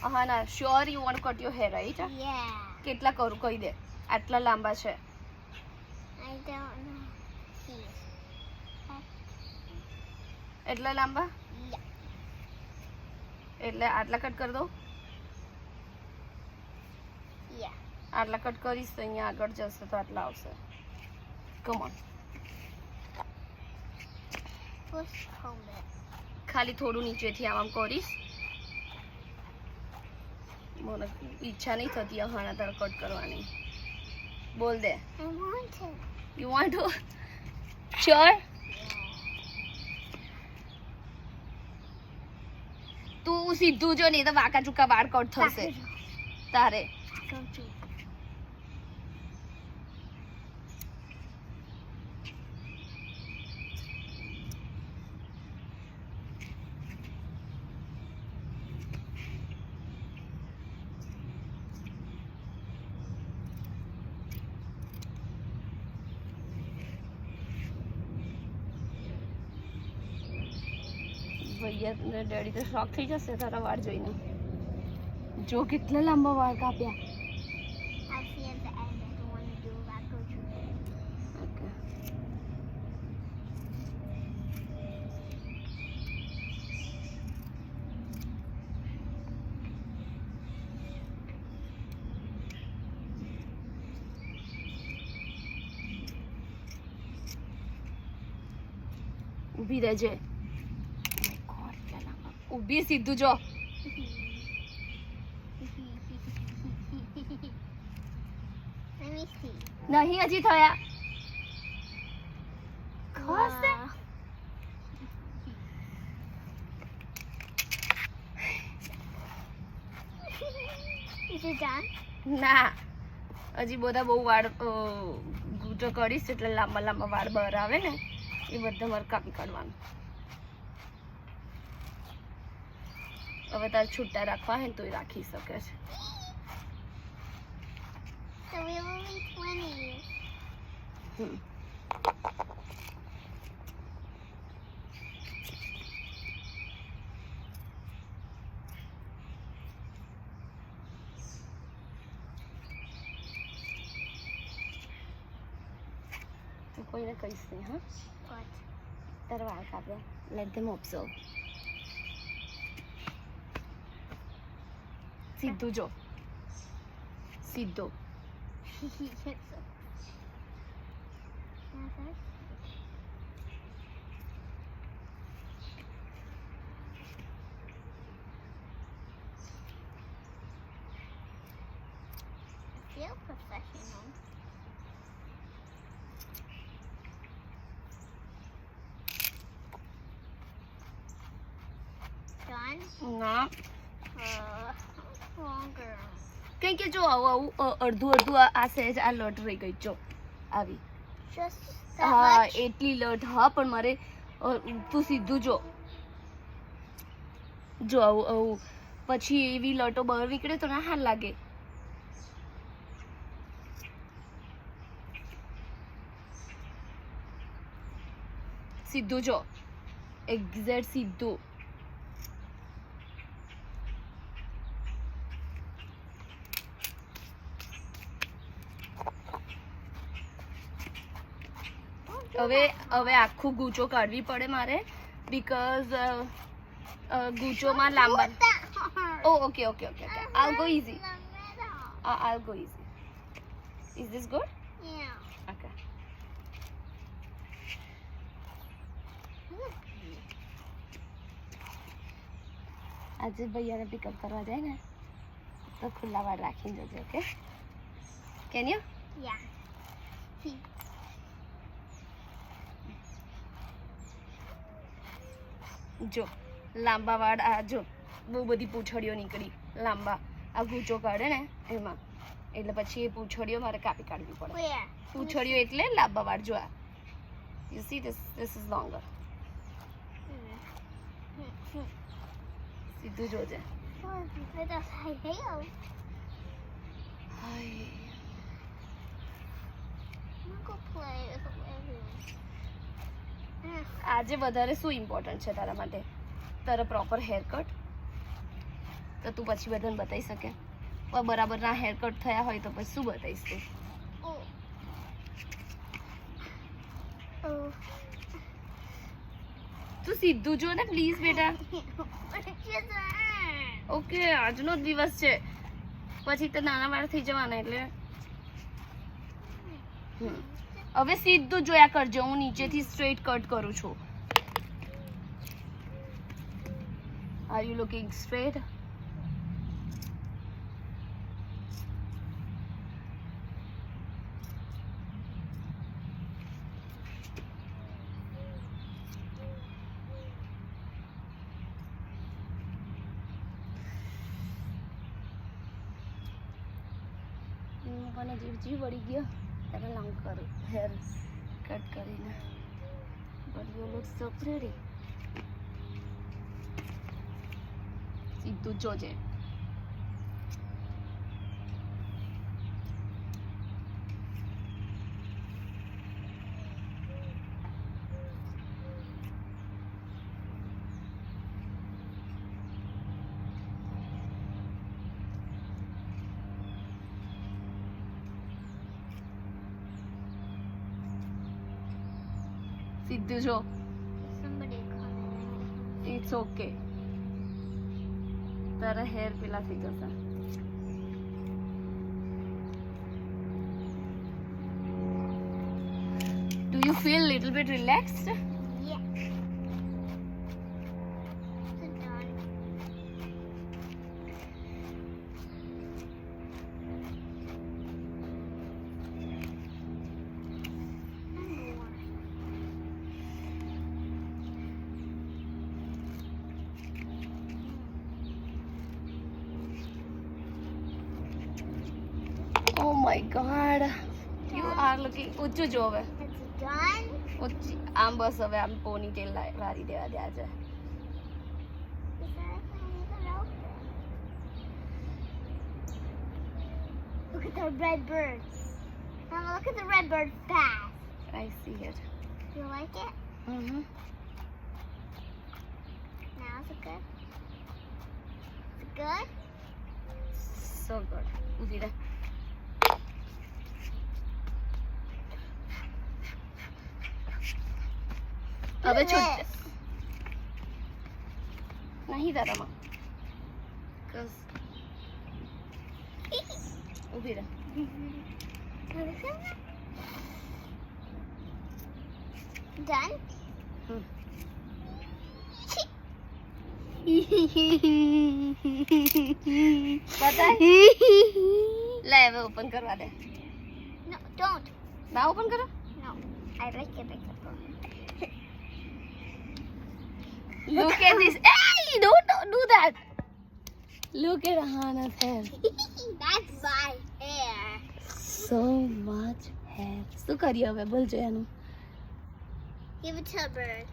હા ના sure you want cut your hair right Yeah. કેટલા કરું કહી દે આટલા લાંબા છે I don't know. Please. એટલા લાંબા Yeah. એટલે આટલા કટ કરી દઉં Yeah. આટલા કટ કરીશ તો અહીંયા આગળ જશે તો આટલા આવશે come on Push home it. ખાલી થોડું નીચેથી આમ કરીશ મને ઈચ્છા નહીં થતી હાણા તારે કટ કરવાની બોલ દે I want it. You want to sure તું સીધું જો નહીં તો વાંકા ચૂકા વાળ કટ થશે તારે Don't you? ભૈયા ને ડેડી તો શોખ થઈ જશે તારા વાળ જોઈને જો કેટલા લાંબા વાળ કાપ્યા I'll see at the end. I don't want to do that. Go to Okay. ઊભી રહેજે ઊભી સીધું જો Let me see. નહીં હજી થયા ખસ દે. Is it done? ના હજી બધા બહુ વાળ ગૂંચો કરીશ એટલે લાંબા લાંબા વાળ બહાર આવે ને એ બધા મારે કાપી કાઢવાનું હવે તારે છૂટા રાખવા હોય ને તોય રાખી શકે છે So we will be 20. હમ. તું કોઈને કહીશ નહીં હા What? તારા વાળ કાપ્યા લેટ ધેમ ઓબ્ઝર્વ સીધું જો સીધો Feel professional. Done? ના Longer. કંઈ કે જો આવું આવું અડધું અડધું આ સહેજ આ લટ રહી ગઈ જો આવી Just that હા much? એટલી લટ હા પણ મારે તું સીધું જો જો આવું આવું પછી એવી લટો બહાર નીકળે તો ના હાલ લાગે સીધું જો એક્ઝેક્ટ સીધું હવે હવે આખું ગૂંચો કાઢવી પડે મારે બીકોઝ ગૂંચોમાં લાંબા That hard. Oh okay okay okay okay all go easy The middle. All go easy is this good Yeah. Okay આજે ભૈયાને પિકઅપ કરવા જાય ને તો ખુલ્લા વાળ રાખીને જજો ઓકે કેન યુ Yeah. જો લાંબા વાળ આ જો બહુ બધી પૂંછડીઓ નીકળી લાંબા આ ગૂંચો કાઢે ને એમાં એટલે પછી એ પૂંછડીઓ મારે કાપી કાઢવી પડે Where? પૂંછડીઓ એટલે લાંબા વાળ જો આ you see this is longer સીધું જોજે Oh, with a high heel. Hi I'm gonna go play with the living. આજે વધારે શું ઇમ્પોર્ટન્ટ છે તારા માટે તારા પ્રોપર હેર કટ તો તું પછી બધાને બતાવી શકે પણ બરાબરના હેર કટ થયા હોય તો પછી શું બતાવીશ તું Oh. Oh. તું સીધું જો ને પ્લીઝ બેટા What did you say? Okay આજનો જ દિવસ છે પછી તો નાના વાળ થઈ જવાના એટલે હવે સીધું જોયા કરજો હું નીચેથી સ્ટ્રેટ કટ કરું છું આર યુ લુકિંગ સ્ટ્રેટ મને જીવ વળી ગયો ત્યારે લાંગ કરું હેર કટ કરીને but you look so pretty સીધું જોજે સીધું જો Somebody commented. ઇટ્સ ઓકે તારા હેર પેલા થઈ જશે Do you feel little bit relaxed? Yeah. So done. Oh my god. You are looking ઊંચું જો હવે It's done. ઊંચી આમ બસ હવે આમ પોની ટેલ વારી દેવા દે આજે Look at the red bird. Mama, look at the red bird fast. I see it. You like it? Mhm. Now is it good? Is it good? So good. ઊભી રહે હવે Do છૂટ this. નહીં તારામાં કસ ઊભી રહે Done? બતાય લે હવે ઓપન કરવા દે No, don't. ના ઓપન કરો No. I like it like that. Look at this. Hey, don't do that. Look at Hannah's hair. That's my hair. So much hair. શું કરીએ હવે બોલજો એનું Give it to a bird.